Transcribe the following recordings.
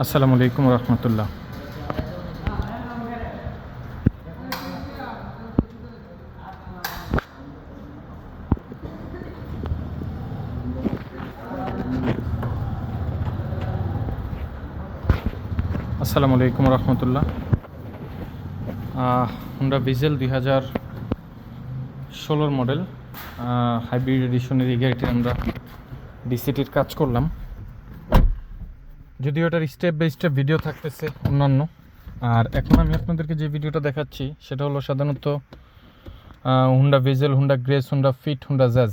আসসালামু আলাইকুম রহমতুল্লাহ। আসসালামু আলাইকুম রহমতুল্লাহ। হুন্ডা ভিজেল 2016 মডেল হাইব্রিড এডিশনের এই গাড়িটি আমরা ডিসিটির কাজ করলাম। যদিও এটার স্টেপ বাই স্টেপ ভিডিও থাকতেছে অন্যান্য, আর এখন আমি আপনাদেরকে যে ভিডিওটা দেখাচ্ছি সেটা হলো সাধারণত Honda Vezel, Honda Grace, Honda Fit, Honda Jazz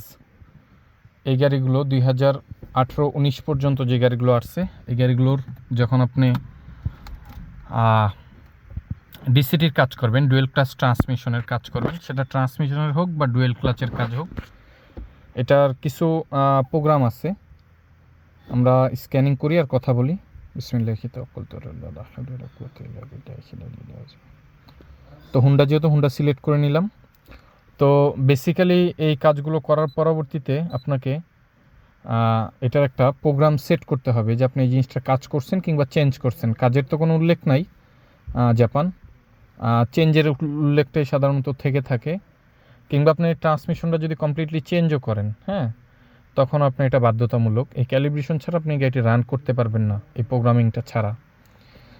এই গাড়িগুলো 2018-19 পর্যন্ত যে গাড়িগুলো আসছে এই গাড়িগুলোর যখন আপনি ডিসিটির কাজ করবেন, ডুয়েল ক্লাচ ট্রান্সমিশনের কাজ করবেন, সেটা ট্রান্সমিশনের হোক বা ডুয়েল ক্লাচের কাজ হোক, এটার কিছু প্রোগ্রাম আছে। আমরা স্ক্যানিং করি আর কথা বলি। তো হুন্ডা যেহেতু হুন্ডা সিলেক্ট করে নিলাম, তো বেসিক্যালি এই কাজগুলো করার পরবর্তীতে আপনাকে এটার একটা প্রোগ্রাম সেট করতে হবে যে আপনি এই জিনিসটা কাজ করছেন কিংবা চেঞ্জ করছেন। কাজের তো কোনো উল্লেখ নাই জাপান, চেঞ্জের উল্লেখটাই সাধারণত থেকে থাকে, কিংবা আপনি ট্রান্সমিশনটা যদি কমপ্লিটলি চেঞ্জও করেন, হ্যাঁ, তখন আপনি এটা বাধ্যতামূলক। এই ক্যালিব্রেশন ছাড়া আপনি গাড়িটি রান করতে পারবেন না, এই প্রোগ্রামিংটা ছাড়া।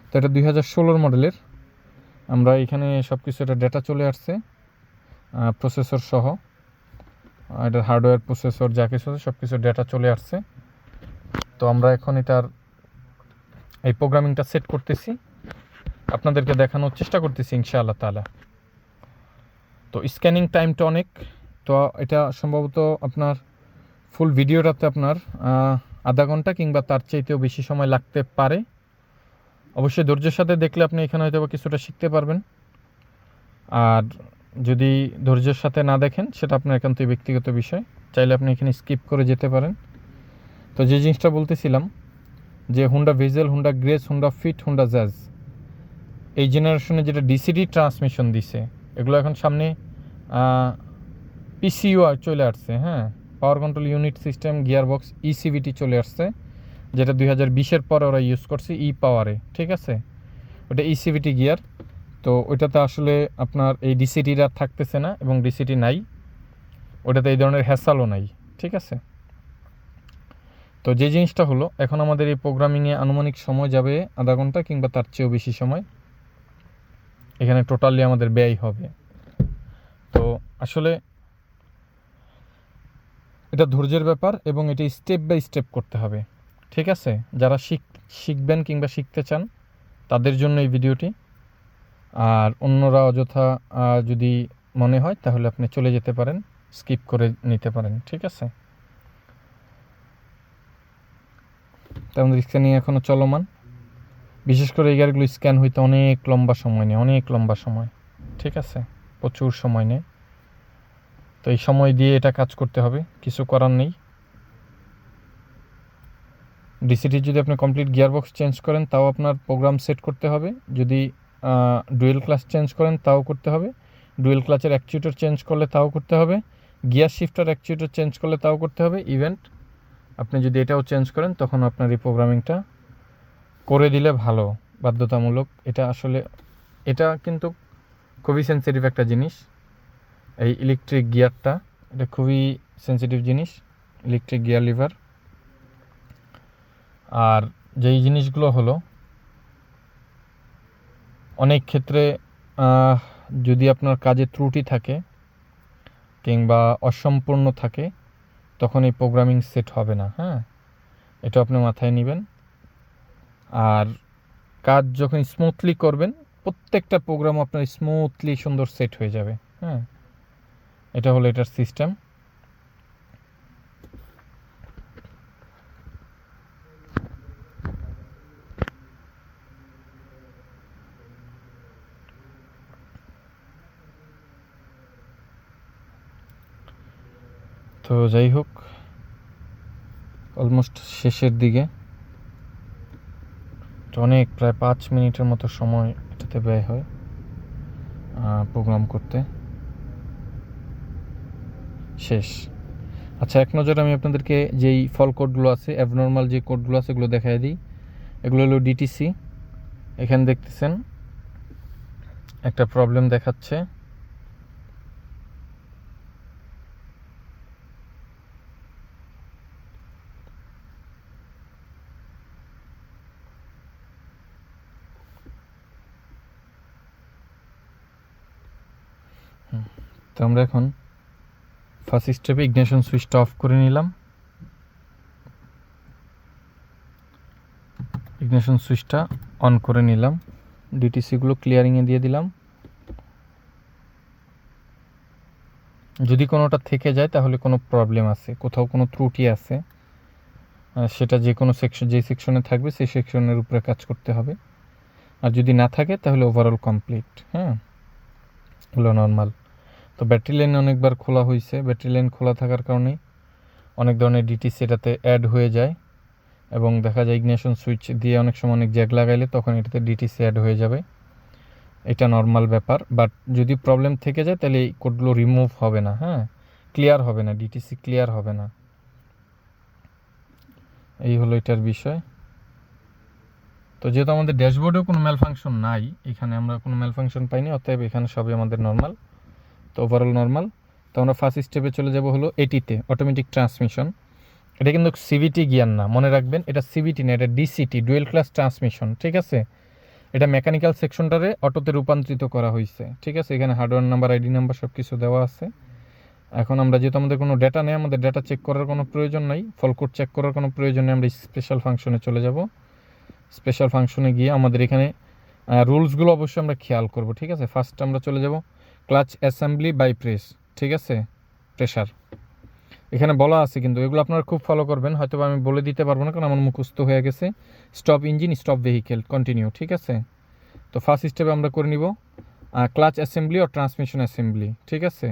তো এটা 2016 মডেলের। আমরা এখানে সব কিছু এটা ডেটা চলে আসছে প্রসেসর সহ, এটার হার্ডওয়্যার প্রসেসর যা কিছু আছে সব কিছু ডেটা চলে আসছে। তো আমরা এখন এটার এই প্রোগ্রামিংটা সেট করতেছি, আপনাদেরকে দেখানোর চেষ্টা করতেছি ইনশাআল্লাহ তাআলা। তো স্ক্যানিং টাইমটা অনেক, তো এটা সম্ভবত আপনার ফুল ভিডিওটাতে আপনার আধা ঘন্টা কিংবা তার চাইতেও বেশি সময় লাগতে পারে। অবশ্যই ধৈর্যের সাথে দেখলে আপনি এখানে হয়তো কিছুটা শিখতে পারবেন, আর যদি ধৈর্যের সাথে না দেখেন সেটা আপনার একান্তই ব্যক্তিগত বিষয়, চাইলে আপনি এখানে স্কিপ করে যেতে পারেন। তো যে জিনিসটা বলতেছিলাম যে Honda Vezel, Honda Grace, Honda Fit, Honda Jazz এই জেনারেশনে যেটা ডিসিডি ট্রান্সমিশন দিছে, এগুলো এখন সামনে পিসিইউ চলে আসছে, হ্যাঁ, power control unit system, gearbox, ECVT চলে আসছে, যেটা 2020-এর পরে ওরা ইউজ করছে ই পাওয়ারে, ঠিক আছে, ওটা ইসিভিটি গিয়ার। তো ওইটাতে আসলে আপনার এই ডিসিটিটা থাকতেছে না, এবং ডিসিটি নাই ওটাতে, এই ধরনের হ্যাসালও নাই, ঠিক আছে। তো যে জিনিসটা হলো, এখন আমাদের এই প্রোগ্রামিংয়ে আনুমানিক সময় যাবে আধা ঘন্টা কিংবা তার চেয়েও বেশি সময় এখানে টোটালি আমাদের ব্যয় হবে। তো আসলে এটা ধৈর্যের ব্যাপার, এবং এটি স্টেপ বাই স্টেপ করতে হবে, ঠিক আছে। যারা শিখবেন কিংবা শিখতে চান তাদের জন্য এই ভিডিওটি, আর অন্যরা অযথা যদি মনে হয় তাহলে আপনি চলে যেতে পারেন, স্কিপ করে নিতে পারেন, ঠিক আছে। তো আমাদের স্ক্যানিং এখনও চলমান। বিশেষ করে এই গাড়িগুলো স্ক্যান হইতে অনেক লম্বা সময় নেয়, অনেক লম্বা সময়, ঠিক আছে, প্রচুর সময় নেয়। তো এই সময় দিয়ে এটা কাজ করতে হবে, কিছু করার নেই। ডিসিটির যদি আপনি কমপ্লিট গিয়ারবক্স চেঞ্জ করেন তাও আপনার প্রোগ্রাম সেট করতে হবে, যদি ডুয়েল ক্লাচ চেঞ্জ করেন তাও করতে হবে, ডুয়েল ক্লাচের অ্যাকচুয়েটর চেঞ্জ করলে তাও করতে হবে, গিয়ার শিফটার অ্যাকচুয়েটর চেঞ্জ করলে তাও করতে হবে। ইভেন্ট আপনি যদি এটাও চেঞ্জ করেন তখন আপনার এই প্রোগ্রামিংটা করে দিলে ভালো, বাধ্যতামূলক। এটা আসলে এটা কিন্তু খুবই সেন্সিটিভ একটা জিনিস, এই ইলেকট্রিক গিয়ারটা, এটা খুবই সেন্সিটিভ জিনিস, ইলেকট্রিক গিয়ার লিভার। আর যেই জিনিসগুলো হলো, অনেক ক্ষেত্রে যদি আপনার কাজে ত্রুটি থাকে কিংবা অসম্পূর্ণ থাকে তখন এই প্রোগ্রামিং সেট হবে না, হ্যাঁ, এটা আপনি মাথায় নেবেন। আর কাজ যখন স্মুথলি করবেন প্রত্যেকটা প্রোগ্রাম আপনার স্মুথলি সুন্দর সেট হয়ে যাবে, হ্যাঁ, এটা হলো এটার সিস্টেম। তো যাই হোক, অলমোস্ট শেষের দিকে, অনেক প্রায় 5 মিনিটের মতো সময় এটাতে ব্যয় হয় প্রোগ্রাম করতে। শেষ। আচ্ছা, এক নজরে আমি আপনাদেরকে যেই ফল কোডগুলো আছে, অ্যাবনর্মাল যে কোডগুলো আছে এগুলো দেখাই দিই। এগুলো হলো ডিটিসি। এখানে দেখতেছেন একটা প্রবলেম দেখাচ্ছে। তো আমরা এখন ফার্স্ট স্টেপে ইগনিশন সুইচটা অফ করে নিলাম। ইগনিশন সুইচটা অন করে নিলাম, ডিটিসিগুলো ক্লিয়ারিংয়ে দিয়ে দিলাম। যদি কোনোটা থেকে যায় তাহলে কোনো প্রবলেম আছে, কোথাও কোনো ত্রুটি আছে, সেটা যে কোনো সেকশন, যে সেকশনে থাকবে সেই সেকশনের উপরে কাজ করতে হবে। আর যদি না থাকে তাহলে ওভারঅল কমপ্লিট। হ্যাঁ, হলো নর্মাল। তো ব্যাটারি লাইন অনেকবার খোলা হয়েছে, ব্যাটারি লাইন খোলা থাকার কারণে অনেক ধরনের ডিটিসি এটাতে অ্যাড হয়ে যায় এবং দেখা যায় ইগনিশন সুইচ দিয়ে অনেক সময় অনেক জ্যাক লাগাইলে তখন এটাতে ডিটিসি অ্যাড হয়ে যাবে। এটা নর্মাল ব্যাপার। বাট যদি প্রবলেম থেকে যায় তাহলে এই কোডগুলো রিমুভ হবে না, হ্যাঁ, ক্লিয়ার হবে না, ডিটিসি ক্লিয়ার হবে না। এই হলো এটার বিষয়। তো যেহেতু আমাদের ড্যাশবোর্ডেও কোনো ম্যালফাংশন নাই, এখানে আমরা কোনো ম্যালফাংশন পাইনি, অতএব এখানে সবই আমাদের নর্মাল। তো ওভারঅল নর্মাল। তো আমরা ফার্স্ট স্টেপে চলে যাব হলো এটিতে, অটোমেটিক ট্রান্সমিশন। এটা কিন্তু সিভিটি গিয়ার না, মনে রাখবেন, এটা সিভিটি না, এটা ডিসিটি, ডুয়েল ক্লাস ট্রান্সমিশন। ঠিক আছে, এটা মেকানিক্যাল সেকশনটারে অটোতে রূপান্তরিত করা হয়েছে। ঠিক আছে, এখানে হার্ডওয়্যার নাম্বার, আইডি নাম্বার সব কিছু দেওয়া আছে। এখন আমরা যেহেতু আমাদের কোনো ডেটা নেই, আমাদের ডেটা চেক করার কোনো প্রয়োজন নাই, ফল কোড চেক করার কোনো প্রয়োজন নেই, আমরা স্পেশাল ফাংশনে চলে যাব। স্পেশাল ফাংশনে গিয়ে আমাদের এখানে রুলসগুলো অবশ্যই আমরা খেয়াল করব। ঠিক আছে, ফার্স্ট আমরা চলে যাব ক্লাচ অ্যাসেম্বলি বাই প্রেস। ঠিক আছে, প্রেশার এখানে বলা আছে, কিন্তু এগুলো আপনারা খুব ফলো করবেন। হয়তো আমি বলে দিতে পারবো না কারণ আমার মুখস্থ হয়ে গেছে। Stop engine, stop vehicle, continue. ঠিক আছে, তো ফার্স্ট স্টেপে আমরা করে নিব ক্লাচ অ্যাসেম্বলি ও ট্রান্সমিশন অ্যাসেম্বলি। ঠিক আছে,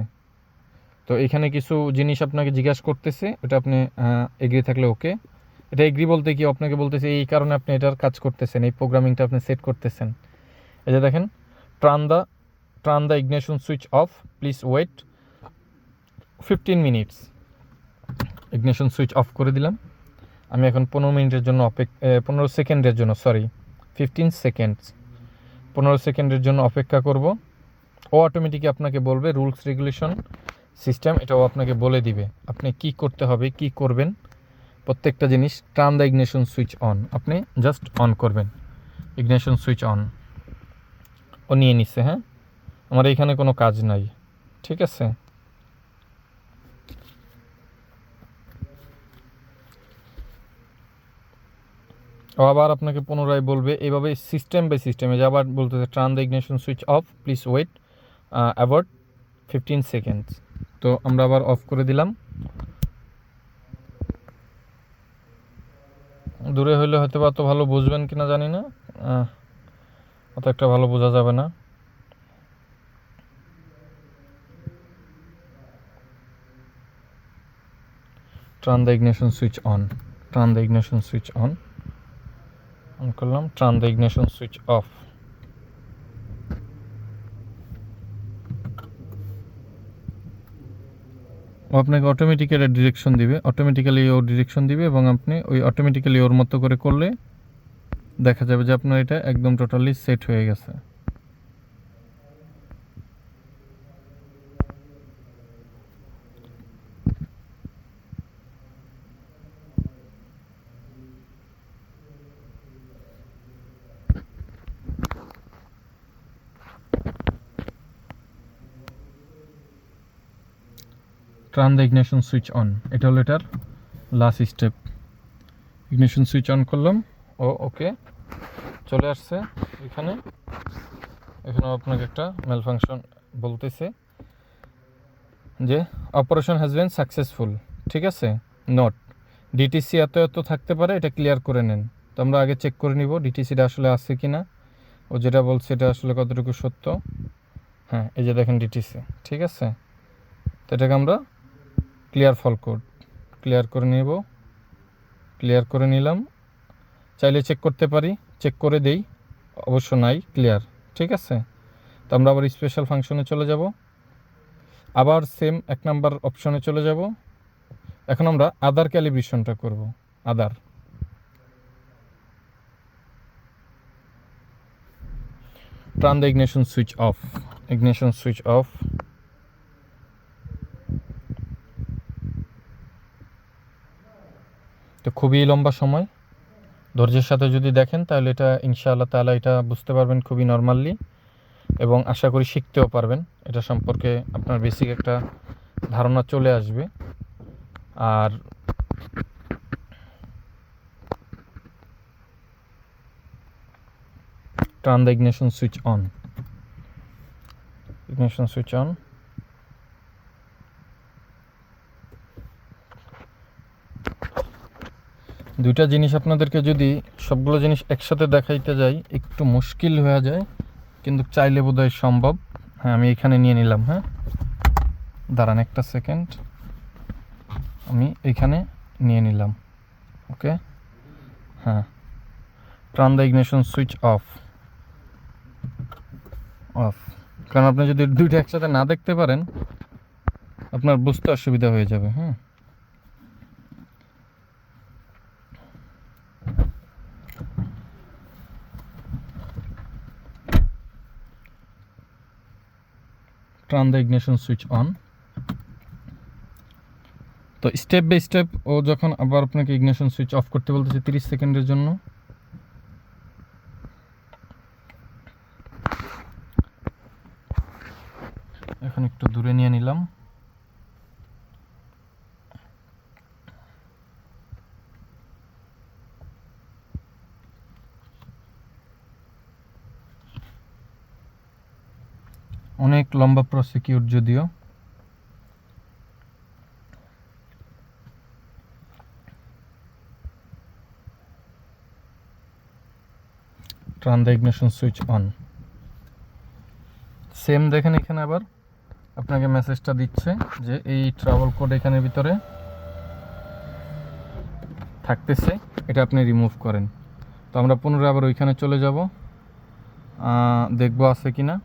তো এখানে কিছু জিনিস আপনাকে জিজ্ঞাসা করতেছে, এটা আপনি এগ্রি থাকলে ওকে। এটা এগ্রি বলতে কি আপনাকে বলতেছে এই কারণে আপনি এটার কাজ করতেছেন, এই প্রোগ্রামিংটা আপনি সেট করতেছেন। এই যে দেখেন, turn the ignition switch off, please wait 15 minutes. Ignition switch off করে দিলাম। আমি এখন 15 মিনিটের জন্য 15 সেকেন্ডের জন্য, সরি 15 সেকেন্ডস, 15 সেকেন্ডের জন্য অপেক্ষা করব। ও অটোমেটিকই আপনাকে বলবে রুলস রেগুলেশন সিস্টেম, এটাও আপনাকে বলে দিবে আপনি কি করতে হবে, কি করবেন প্রত্যেকটা জিনিস। Turn the ignition switch on, আপনি জাস্ট অন করবেন। ইগনিশন সুইচ অন, ও নিয়ে নিচ্ছে। হ্যাঁ, আমার এখানে কোনো কাজ নাই। ঠিক আছে, ও আবার আপনাকে পুনরায় বলবে এইভাবে সিস্টেম বাই সিস্টেমে, যে আবার বলতেছে turn the ignition switch off, please wait about 15 seconds. তো আমরা আবার অফ করে দিলাম। দূরে হইলে হয়তো বা অত ভালো বুঝবেন কিনা জানি না, অত একটা ভালো বোঝা যাবে না। Turn the ignition switch on, turn the ignition switch on, on করলাম। Turn the ignition switch off. আপনাকে অটোমেটিক্যালি ডিরেকশন দিবে, অটোমেটিক্যালি ওর ডিরেকশন দিবে এবং আপনি ওই অটোমেটিক্যালি ওর মতো করে করলে দেখা যাবে যে আপনার এটা একদম টোটালি সেট হয়ে গেছে। Turn the ignition switch on, এটা হলো এটার last step. Ignition switch on করলাম, ও ওকে চলে আসছে। এখানে এখানেও আপনাকে একটা মেল ফাংশন বলতেছে যে অপারেশন হ্যাজ বিন সাকসেসফুল। ঠিক আছে, নোট ডিটিসি এত এত থাকতে পারে, এটা ক্লিয়ার করে নেন। তো আমরা আগে চেক করে নিব ডিটিসিটা আসলে আছে কি না, ও যেটা বলছে এটা আসলে কতটুকু সত্য। হ্যাঁ, এই যে দেখেন ডিটিসি। ঠিক আছে, তো এটাকে আমরা ক্লিয়ার ফল কোড ক্লিয়ার করে নিব। ক্লিয়ার করে নিলাম, চাইলে চেক করতে পারি, চেক করে দেই, অবশ্য নাই, ক্লিয়ার। ঠিক আছে, তো আমরা আবার স্পেশাল ফাংশনে চলে যাব, আবার সেম 1 নাম্বার অপশনে চলে যাব। এখন আমরা আদার ক্যালিব্রেশনটা করব। Other turn the ignition switch off. Ignition switch off. তো খুবই লম্বা সময়, ধৈর্যের সাথে যদি দেখেন তাহলে এটা ইনশাআল্লাহ তাআলা এটা বুঝতে পারবেন খুবই নর্মালি, এবং আশা করি শিখতেও পারবেন। এটা সম্পর্কে আপনার বেসিক একটা ধারণা চলে আসবে। আর turn the ignition switch on. Ignition switch on. দুইটা জিনিস আপনাদেরকে যদি সবগুলো জিনিস একসাথে দেখাইতে যাই একটু মুশকিল হয়ে যায়, কিন্তু চাইলে বোধহয় সম্ভব। হ্যাঁ, আমি এখানে নিয়ে নিলাম। হ্যাঁ, দাঁড়ান একটা সেকেন্ড, আমি এখানে নিয়ে নিলাম। ওকে, হ্যাঁ, turn the ignition switch of. Of, কারণ আপনি যদি দুইটা একসাথে না দেখতে পারেন আপনার বুঝতে অসুবিধা হয়ে যাবে। হ্যাঁ, turn the ignition switch on. তো স্টেপ বাই স্টেপ ও যখন আবার আপনাকে ইগনিশন সুইচ অফ করতে বলতেছে 30 সেকেন্ডের জন্য, এখন একটু দূরে নিয়ে নিলাম। অনেক লম্বা প্রসিকিউট যদিও। Turn the ignition switch on. Same দেখেন এখানে আবার আপনাকে মেসেজটা দিচ্ছে যে এই ট্রাভেল কোড এখানের ভিতরে থাকতেছে, এটা আপনি রিমুভ করেন। তো আমরা পুনরায় আবার ওইখানে চলে যাব, দেখবো আছে কি না।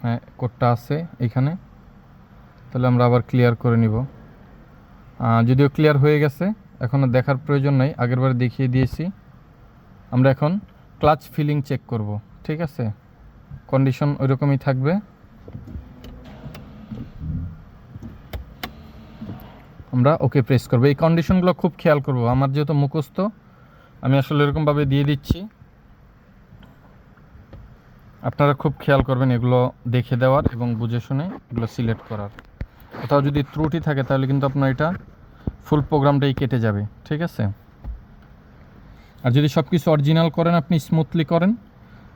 হ্যাঁ, কোডটা আছে এইখানে, তাহলে আমরা আবার ক্লিয়ার করে নিব। যদিও ক্লিয়ার হয়ে গেছে, এখন দেখার প্রয়োজন নাই, আগেরবার দেখিয়ে দিয়েছি। আমরা এখন ক্লাচ ফিলিং চেক করব। ঠিক আছে, কন্ডিশন ওইরকমই থাকবে। আমরা ওকে প্রেস করব। এই কন্ডিশনগুলো খুব খেয়াল করব, আমার যেহেতু মুখস্থ আমি আসলে এরকমভাবে দিয়ে দিচ্ছি, আপনারা খুব খেয়াল করবেন এগুলো দেখে দেওয়ার এবং বুঝে শুনে এগুলো সিলেক্ট করার। কোথাও যদি ত্রুটি থাকে তাহলে কিন্তু আপনার এটা ফুল প্রোগ্রামটাই কেটে যাবে। ঠিক আছে, আর যদি সব কিছু অরিজিনাল করেন, আপনি স্মুথলি করেন,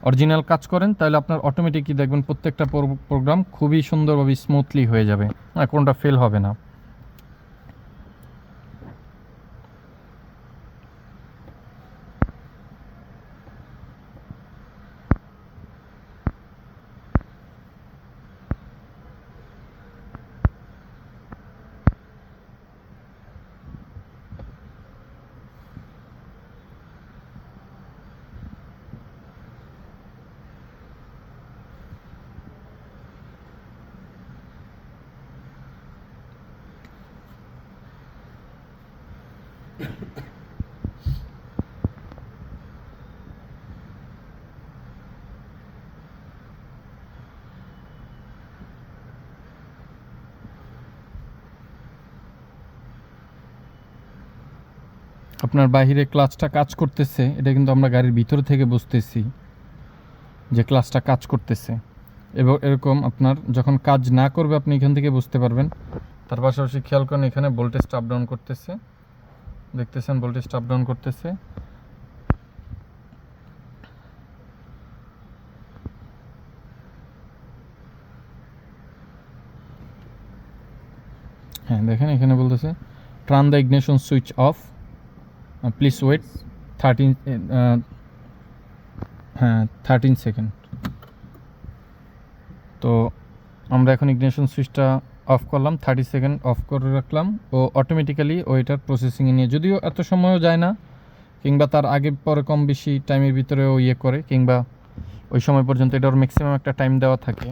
অরিজিনাল কাজ করেন, তাহলে আপনার অটোমেটিকই দেখবেন প্রত্যেকটা প্রোগ্রাম খুবই সুন্দরভাবে স্মুথলি হয়ে যাবে, কোনটা ফেল হবে না। আপনার বাহিরে ক্লাচটা কাজ করতেছে, এটা কিন্তু আমরা গাড়ির ভিতর থেকে বুঝতেছি যে ক্লাচটা কাজ করতেছে। এবং এরকম আপনার যখন কাজ না করবে আপনি এখান থেকে বুঝতে পারবেন। তার পাশাপাশি খেয়াল করেন এখানে ভোল্টেজটা আপ ডাউন করতেছে, দেখতেছেন ভোল্টেজটা আপ ডাউন করতেছে। হ্যাঁ, দেখেন এখানে বলতেছে turn the ignition switch off, please wait 13 second. তো আমরা এখন ইগনিশন সুইচটা অফ করলাম, 30 সেকেন্ড অফ করে রাখলাম, ও অটোমেটিক্যালি ওইটার প্রসেসিংয়ে নিয়ে, যদিও এত সময়ও যায় না, কিংবা তার আগে পরে কম বেশি টাইমের ভিতরেও ইয়ে করে, কিংবা ওই সময় পর্যন্ত এটার ম্যাক্সিমাম একটা টাইম দেওয়া থাকে।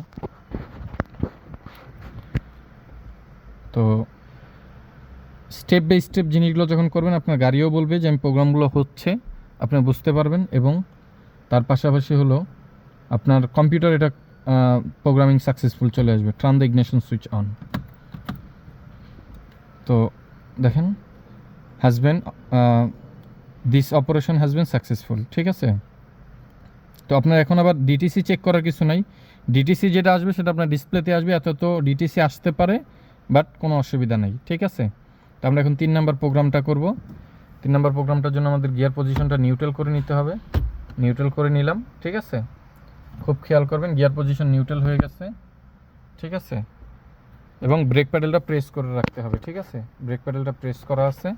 তো স্টেপ বাই স্টেপ জিনিসগুলো যখন করবেন আপনার গাড়িও বলবে যে আমি প্রোগ্রামগুলো হচ্ছে, আপনি বুঝতে পারবেন। এবং তার পাশাপাশি হলো আপনার কম্পিউটার এটা প্রোগ্রামিং সাকসেসফুল চলে আসবে। Turn the ignition switch on. তো দেখেন has been this operation has been successful, ঠিক আছে। তো আপনার এখন আবার ডিটিসি চেক করার কিছু নাই। ডিটিসি যেটা আসবে সেটা আপনার ডিসপ্লেতে আসবে, এত তো ডিটিসি আসতে পারে, বাট কোনো অসুবিধা নেই, ঠিক আছে। তো আমরা এখন 3 নাম্বার প্রোগ্রামটা করব। 3 নাম্বার প্রোগ্রামটার জন্য আমাদের গিয়ার পজিশনটা নিউট্রাল করে নিতে হবে। নিউট্রাল করে নিলাম, ঠিক আছে। খুব খেয়াল করবেন গিয়ার পজিশন নিউট্রাল হয়ে গেছে, ঠিক আছে। এবং ব্রেক প্যাডেলটা প্রেস করে রাখতে হবে, ঠিক আছে। ব্রেক প্যাডেলটা প্রেস করা আছে,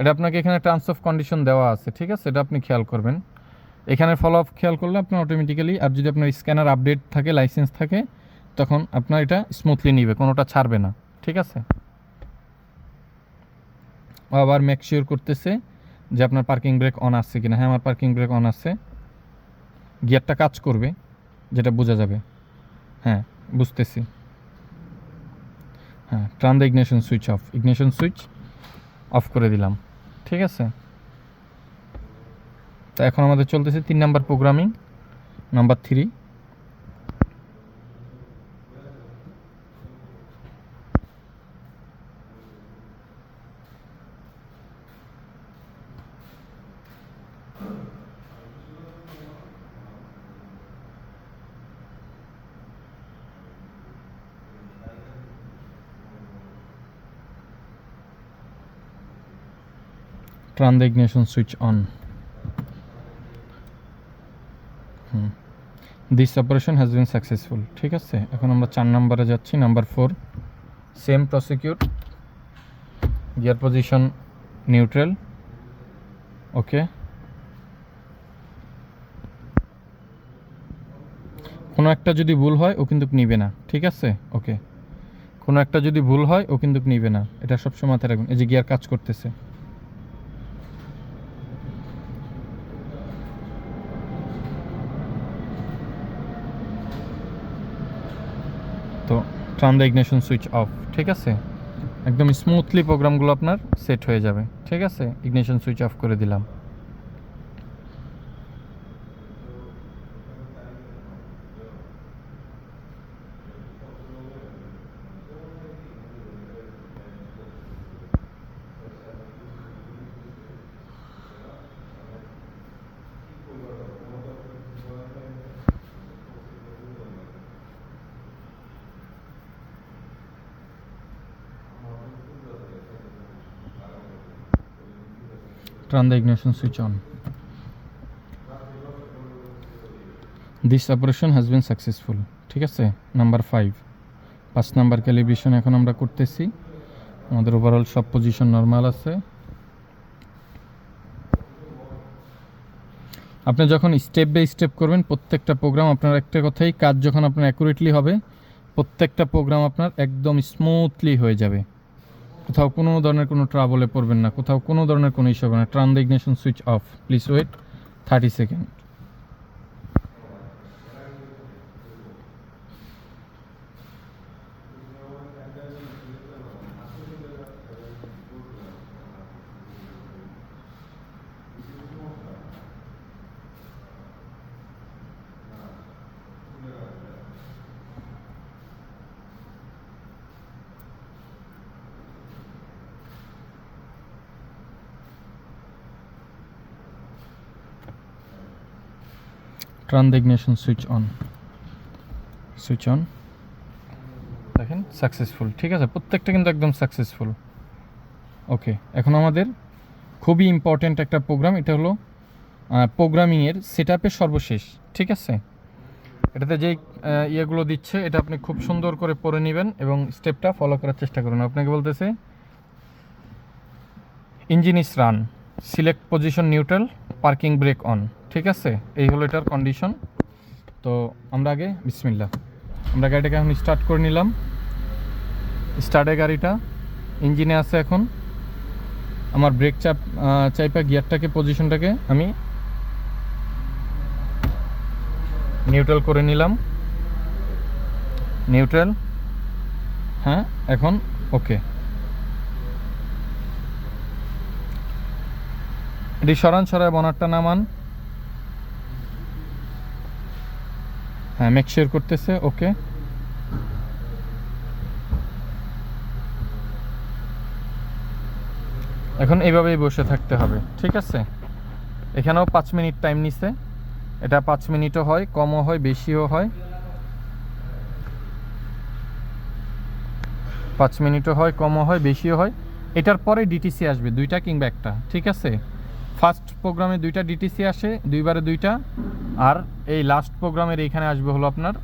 এটা আপনাকে এখানে টার্মস অফ কন্ডিশন দেওয়া আছে, ঠিক আছে। এটা আপনি খেয়াল করবেন, এখানে ফলো আপ খেয়াল করলে আপনার অটোমেটিক্যালি, আর যদি আপনার স্ক্যানার আপডেট থাকে, লাইসেন্স থাকে, তখন আপনার এটা স্মুথলি নিবে, কোনোটা ছাড়বে না, ঠিক আছে। আবার মেক শিওর করতেছে যে আপনার পার্কিং ব্রেক অন আছে কিনা। হ্যাঁ, আমার পার্কিং ব্রেক অন আছে, গিয়ারটা কাজ করবে, যেটা বোঝা যাবে। হ্যাঁ, বুঝতেছি। হ্যাঁ, turn the ignition switch off, ignition switch off করে দিলাম, ঠিক আছে। তো এখন আমাদের চলতেছে 3 number programming, number 3। Turn the ignition switch on. This operation has been successful, ঠিক আছে। এখন আমরা 4 নাম্বারে যাচ্ছি, number 4। Same prosecute, gear position neutral, okay. কোনো একটা যদি ভুল হয় ও কিন্তু নিবে না, ঠিক আছে, ওকে। কোনো একটা যদি ভুল হয় ও কিন্তু নিবে না, এটা সবসময় মাথায় রাখবেন। এই যে গিয়ার কাজ করতেছে, তো turn the ignition switch of, ঠিক আছে। একদম স্মুথলি প্রোগ্রামগুলো আপনার সেট হয়ে যাবে, ঠিক আছে। ইগনিশন সুইচ অফ করে দিলাম। Turn the ignition switch on. This operation has been successful, ঠিক আছে। নাম্বার 5 নাম্বার ক্যালিব্রেশন এখন আমরা করতেছি। আমাদের ওভারঅল সব পজিশন নর্মাল আছে। আপনি যখন স্টেপ বাই স্টেপ করবেন প্রত্যেকটা প্রোগ্রাম, আপনার একটা কথাই, কাজ যখন আপনার অ্যাকুরেটলি হবে, প্রত্যেকটা প্রোগ্রাম আপনার একদম স্মুথলি হয়ে যাবে। কোথাও কোনো ধরনের কোনো ট্রাবলে পড়বেন না, কোথাও কোনো ধরনের কোনো ইস্যু হবে না। Turn the ignition switch off, please wait 30 second. Turn the ignition switch on, switch on. দেখেন সাকসেসফুল, ঠিক আছে। প্রত্যেকটা কিন্তু একদম সাকসেসফুল, ওকে। এখন আমাদের খুবই ইম্পর্ট্যান্ট একটা প্রোগ্রাম, এটা হলো প্রোগ্রামিংয়ের সেটআপের সর্বশেষ, ঠিক আছে। এটাতে যেই ইয়েগুলো দিচ্ছে এটা আপনি খুব সুন্দর করে পড়ে নেবেন এবং স্টেপটা ফলো করার চেষ্টা করুন। আপনাকে বলতেছে engine is run, select position neutral, parking brake on, ঠিক আছে। এই হলো এটার কন্ডিশন। তো আমরা আগে বিসমিল্লাহ, আমরা গাড়িটাকে এখন স্টার্ট করে নিলাম। স্টার্টে গাড়িটা ইঞ্জিনে আছে। এখন আমার ব্রেক চাইপা গিয়ারটাকে, পজিশনটাকে আমি নিউট্রাল করে নিলাম, নিউট্রাল। হ্যাঁ, এখন ওকে। এটি সরান, সরায় বনারটা নামান। হ্যাঁ মেক শিওর করতেছে, ওকে। এখন এইভাবেই বসে থাকতে হবে, ঠিক আছে। এখানেও 5 মিনিট টাইম নিছে, এটা 5 মিনিটও হয়, কমও হয়, বেশিও হয়, 5 মিনিটও হয়, কমও হয়, বেশিও হয়। এটার পরে ডিটিসি আসবে 2টা কিংবা 1টা, ঠিক আছে। ফার্স্ট প্রোগ্রামে 2টা ডিটিসি আসে, 2বারে 2টা, আর এই লাস্ট প্রোগ্রামের এইখানে আসবে হলো আপনার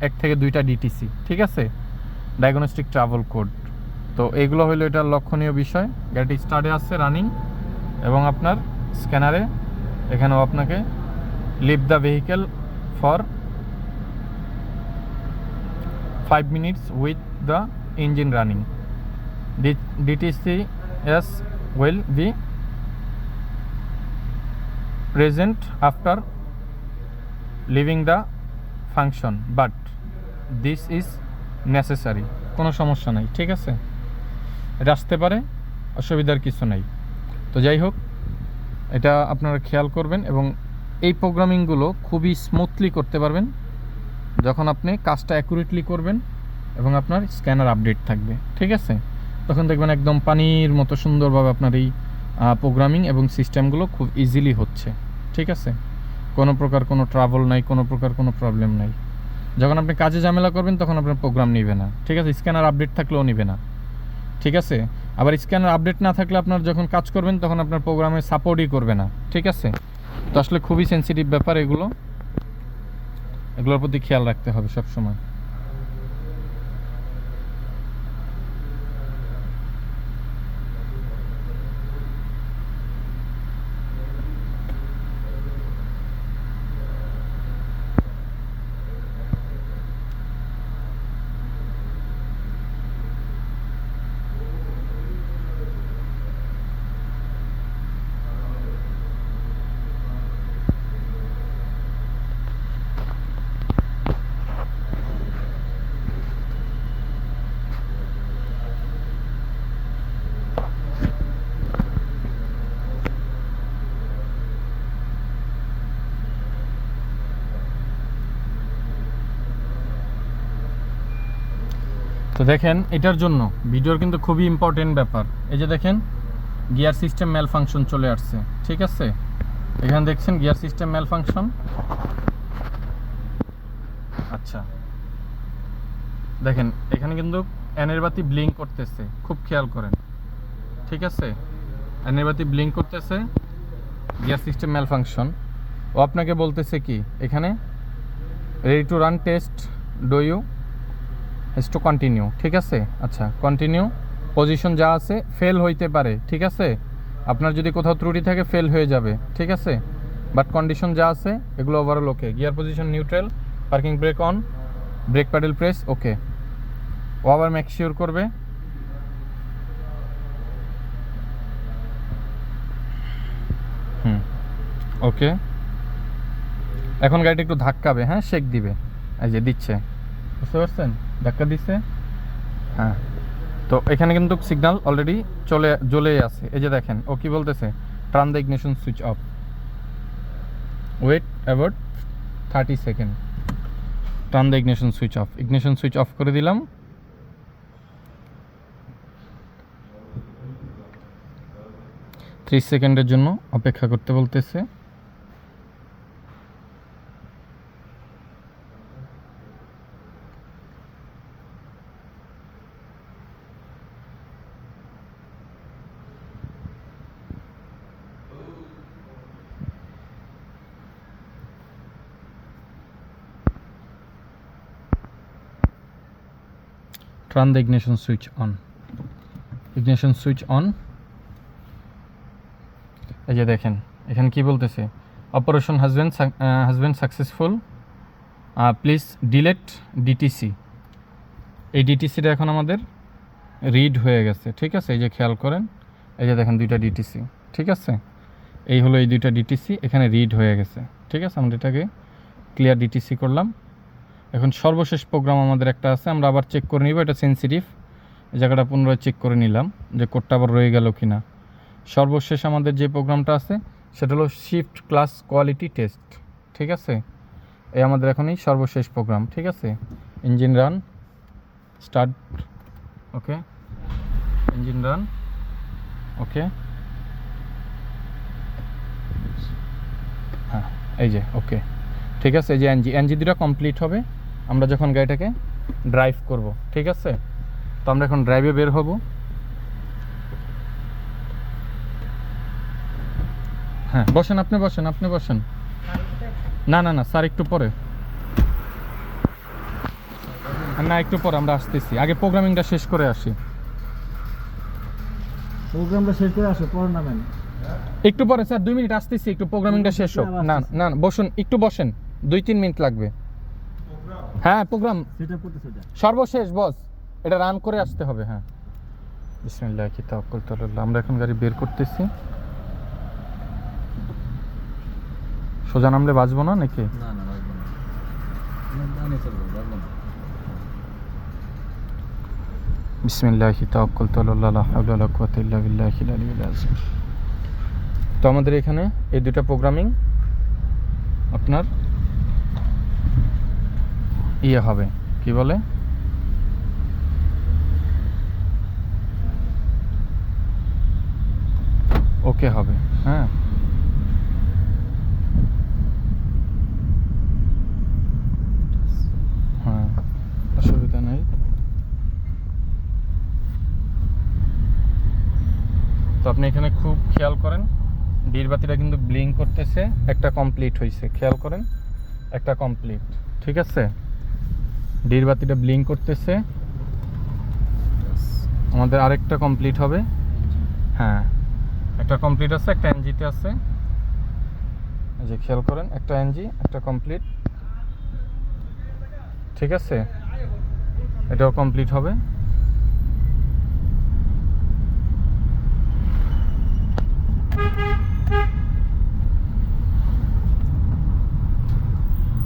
1 থেকে 2টা ডিটিসি, ঠিক আছে। Diagnostic travel code. তো এইগুলো হলো এটার লক্ষণীয় বিষয়। গাড়িটি স্টার্টে আসছে, রানিং, এবং আপনার স্ক্যানারে এখানেও আপনাকে leave the vehicle for 5 minutes with the engine running. DTCS will be present after leaving the function, but this is necessary. কোনো সমস্যা নাই, ঠিক আছে। এটা আসতে পারে, অসুবিধার কিছু নাই। তো যাই হোক, এটা আপনারা খেয়াল করবেন, এবং এই প্রোগ্রামিংগুলো খুবই স্মুথলি করতে পারবেন যখন আপনি কাজটা অ্যাকুরেটলি করবেন এবং আপনার স্ক্যানার আপডেট থাকবে, ঠিক আছে। তখন দেখবেন একদম পানির মতো সুন্দরভাবে আপনার এই প্রোগ্রামিং এবং সিস্টেমগুলো খুব ইজিলি হচ্ছে, ঠিক আছে। কোনো প্রকার কোনো ট্রাভেল নাই, কোনো প্রকার কোনো প্রবলেম নাই। যখন আপনি কাজে ঝামেলা করবেন তখন আপনার প্রোগ্রাম নেবে না, ঠিক আছে। স্ক্যানার আপডেট থাকলেও নেবে না, ঠিক আছে। আবার স্ক্যানার আপডেট না থাকলে আপনার যখন কাজ করবেন তখন আপনার প্রোগ্রামে সাপোর্টই করবে না, ঠিক আছে। তো আসলে খুবই সেন্সিটিভ ব্যাপার এগুলোর প্রতি খেয়াল রাখতে হবে সব সময়। তো দেখেন, এটার জন্য ভিডিওর কিন্তু খুবই ইম্পর্টেন্ট ব্যাপার। এই যে দেখেন, গিয়ার সিস্টেম ম্যাল ফাংশন চলে আসছে, ঠিক আছে। এখানে দেখছেন গিয়ার সিস্টেম ম্যাল ফাংশন। আচ্ছা, দেখেন এখানে কিন্তু এনের বাতি ব্লিঙ্ক করতেছে, খুব খেয়াল করেন, ঠিক আছে। এনের বাতি ব্লিঙ্ক করতেছে, গিয়ার সিস্টেম ম্যাল ফাংশন। ও আপনাকে বলতেছে কি এখানে, ready to run test, do you has to continue, ঠিক আছে। আচ্ছা, কন্টিনিউ। পজিশন যা আছে ফেল হইতে পারে, ঠিক আছে। আপনার যদি কোথাও ত্রুটি থাকে ফেল হয়ে যাবে, ঠিক আছে। বাট কন্ডিশন যা আছে এগুলো overall okay. Gear position neutral, parking brake on, brake pedal press, okay. ও আবার মেক শিওর করবে। ওকে। এখন গাড়িটা একটু ধাক্কাবে, হ্যাঁ, শেক দিবে, এই যে দিচ্ছে, বুঝতে পারছেন, ধাক্কা দিচ্ছে, হ্যাঁ। তো এখানে কিন্তু সিগন্যাল অলরেডি জ্বলে আছে, এই যে দেখেন ও কি বলতেছে, turn the ignition switch off, wait about 30 second, turn the ignition switch off. Ignition switch off করে দিলাম। সেকেন্ডের জন্য অপেক্ষা করতে বলতেছে। Turn the ignition switch on. Ignition switch on. এই যে দেখেন এখানে কি বলতেছে, operation husband successful, please delete DTC. এই ডিটিসিটা এখন আমাদের রিড হয়ে গেছে, ঠিক আছে। এই যে খেয়াল করেন, এই যে দেখেন 2টা ডিটিসি, ঠিক আছে। এই হলো এই 2টা ডিটিসি এখানে রিড হয়ে গেছে, ঠিক আছে। আমরা এটাকে ক্লিয়ার ডিটিসি করলাম। এখন সর্বশেষ প্রোগ্রাম আমাদের একটা আছে, আমরা আবার চেক করে নিব, এটা সেন্সিটিভ, এই জায়গাটা পুনরায় চেক করে নিলাম যে কোডটা আবার রয়ে গেল কি না। সর্বশেষ আমাদের যে প্রোগ্রামটা আছে সেটা হলো শিফট ক্লাস কোয়ালিটি টেস্ট, ঠিক আছে। এই আমাদের এখনই সর্বশেষ প্রোগ্রাম, ঠিক আছে। ইঞ্জিন রান, স্টার্ট, ওকে, ইঞ্জিন রান, ওকে, হ্যাঁ এই যে ওকে, ঠিক আছে। এই যে এনজি দুটো কমপ্লিট হবে আমরা যখন গাড়িটাকে ড্রাইভ করব, ঠিক আছে। তো আমরা এখন ড্রাইভে বের হব। হ্যাঁ বসেন, আপনি বসেন, আপনি বসেন। না না না স্যার, একটু পরে, না একটু পরে আমরা আসতেছি, আগে প্রোগ্রামিংটা শেষ করে আসি। প্রোগ্রামটা শেষ করে আসো, পরে নামেন। একটু পরে স্যার, 2 মিনিট আসতেছি, একটু প্রোগ্রামিংটা শেষ হোক। না না বসুন, একটু বসেন, 2-3 মিনিট লাগবে। হ্যাঁ প্রোগ্রাম সেটা করতেছে এটা সর্বশেষ বস, এটা রান করে আসতে হবে। হ্যাঁ বিসমিল্লাহ কি তাওয়াক্কালতু আলাল্লাহ। আমরা এখন গাড়ি বের করতেছি। সোজা নামলে বাজবো না নাকি? না না লাগবে না, জানি চলবে, লাগবে না। বিসমিল্লাহ কি তাওয়াক্কালতু আলাল্লাহ, লা হাওলা ওয়ালা কুওয়াতা ইল্লা বিল্লাহিল আলিয়্যিল আযীম। তো আমাদের এখানে এই দুটো প্রোগ্রামিং আপনার ইয়ে হবে, কি বলে, ওকে হবে। হ্যাঁ হ্যাঁ অসুবিধা নেই। তো আপনি এখানে খুব খেয়াল করেন, ডির বাতিটা কিন্তু ব্লিঙ্ক করতেছে, একটা কমপ্লিট হয়েছে, খেয়াল করেন, একটা কমপ্লিট, ঠিক আছে। ডির বাতিটা ব্লিঙ্ক করতেছে, আমাদের আরেকটা কমপ্লিট হবে। হ্যাঁ একটা কমপ্লিট আছে, একটা এনজিতে আছে, এই যে খেয়াল করেন, একটা এনজি, একটা কমপ্লিট, ঠিক আছে। এটাও কমপ্লিট হবে।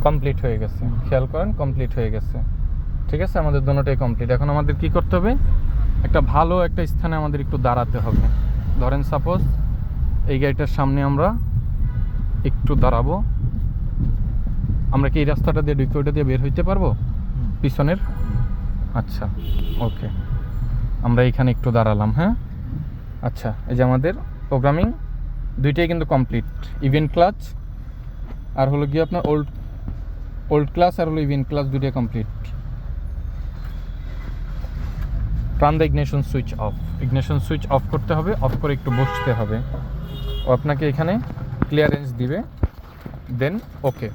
কমপ্লিট হয়ে গেছে, খেয়াল করেন, কমপ্লিট হয়ে গেছে, ঠিক আছে। আমাদের দুটোটাই কমপ্লিট। এখন আমাদের কি করতে হবে, একটা ভালো একটা স্থানে আমাদের একটু দাঁড়াতে হবে। ধরেন সাপোজ এই গাড়িটার সামনে আমরা একটু দাঁড়াবো। আমরা কি এই রাস্তাটা দিয়ে ঢুকে ওইটা দিয়ে বের হইতে পারবো পিছনের? আচ্ছা ওকে, আমরা এইখানে একটু দাঁড়ালাম। হ্যাঁ আচ্ছা, এই যে আমাদের প্রোগ্রামিং দুইটাই কিন্তু কমপ্লিট। ইভেন্ট ক্লাচ আর হলো গিয়ে আপনার ওল্ড ক্লাস আর হলো ইভেন্ট ক্লাস, দুইটাই complete. Turn the ignition switch off, ignition switch of করতে হবে, অফ করে একটু বসতে হবে। ও আপনাকে এখানে ক্লিয়ারেন্স দিবে, দেন ওকে।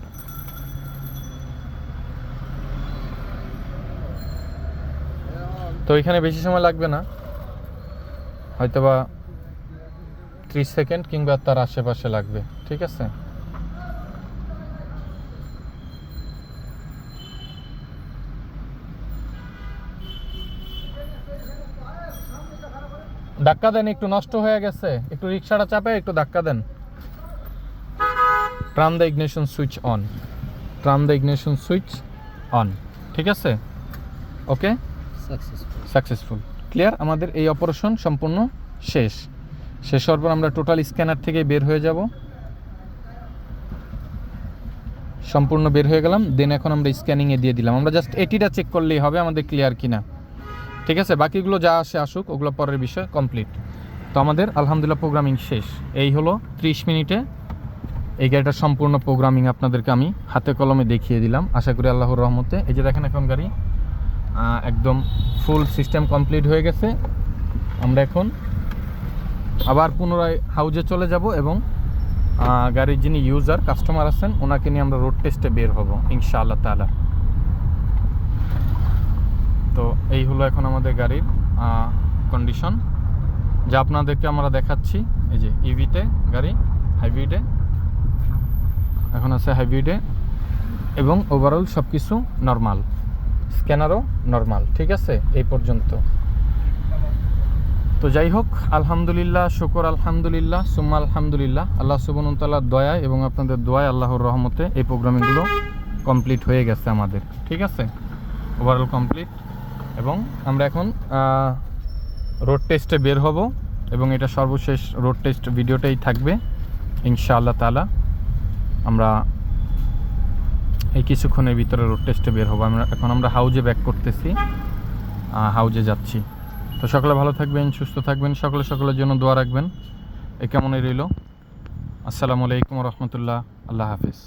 তো এখানে বেশি সময় লাগবে না, হয়তোবা 30 সেকেন্ড কিংবা তার আশেপাশে লাগবে, ঠিক আছে। ধাক্কা দেন, একটু নষ্ট হয়ে গেছে, একটু রিক্সাটা চাপে একটু ধাক্কা দেন। Turn the ignition switch on, turn the ignition switch on, ঠিক আছে। Okay, successful, clear. আমাদের এই অপারেশন সম্পূর্ণ শেষ হওয়ার পর আমরা টোটাল স্ক্যানার থেকে বের হয়ে যাব, সম্পূর্ণ বের হয়ে গেলাম। দেন এখন আমরা স্ক্যানিংয়ে দিয়ে দিলাম। আমরা জাস্ট এটিটা চেক করলেই হবে আমাদের ক্লিয়ার কিনা, ঠিক আছে। বাকিগুলো যা আসে আসুক, ওগুলো পরের বিষয়, কমপ্লিট। তো আমাদের আলহামদুলিল্লাহ প্রোগ্রামিং শেষ। এই হলো 30 মিনিটে এই গাড়িটার সম্পূর্ণ প্রোগ্রামিং আপনাদেরকে আমি হাতে কলমে দেখিয়ে দিলাম। আশা করি আল্লাহর রহমতে। এই যে দেখেন এখন গাড়ি একদম ফুল সিস্টেম কমপ্লিট হয়ে গেছে। আমরা এখন আবার পুনরায় হাউজে চলে যাব এবং গাড়ির যিনি ইউজার কাস্টমার আছেন ওনাকে নিয়ে আমরা রোড টেস্টে বের হব ইনশাআল্লাহ তাআলা। তো এই হলো এখন আমাদের গাড়ির কন্ডিশন, যা আপনাদেরকে আমরা দেখাচ্ছি। এই যে ইভিতে গাড়ি, হাইব্রিডে এখন আছে, হাইব্রিডে, এবং ওভারঅল সব কিছু নর্মাল, স্ক্যানারও নর্মাল, ঠিক আছে এই পর্যন্ত। তো যাই হোক, আলহামদুলিল্লাহ, শুকর আলহামদুলিল্লাহ, সুম্মা আলহামদুলিল্লাহ। আল্লাহ সুবহানাহু ওয়া তাআলার দয়ায় এবং আপনাদের দোয়ায়, আল্লাহর রহমতে এই প্রোগ্রামিংগুলো কমপ্লিট হয়ে গেছে আমাদের, ঠিক আছে, ওভারঅল কমপ্লিট। এবং আমরা এখন রোড টেস্টে বের হব এবং এটা সর্বশেষ রোড টেস্ট ভিডিওটাই থাকবে ইনশাআল্লাহ তাআলা। আমরা এই কিছুক্ষণের ভিতরে রোড টেস্টে বের হবো। এখন আমরা হাউজে ব্যাক করতেছি, হাউজে যাচ্ছি। তো সকলে ভালো থাকবেন, সুস্থ থাকবেন, সকলের জন্য দোয়া রাখবেন। এই কেমনই রইল। আসসালামু আলাইকুম রহমতুল্লাহ। আল্লাহ হাফিজ।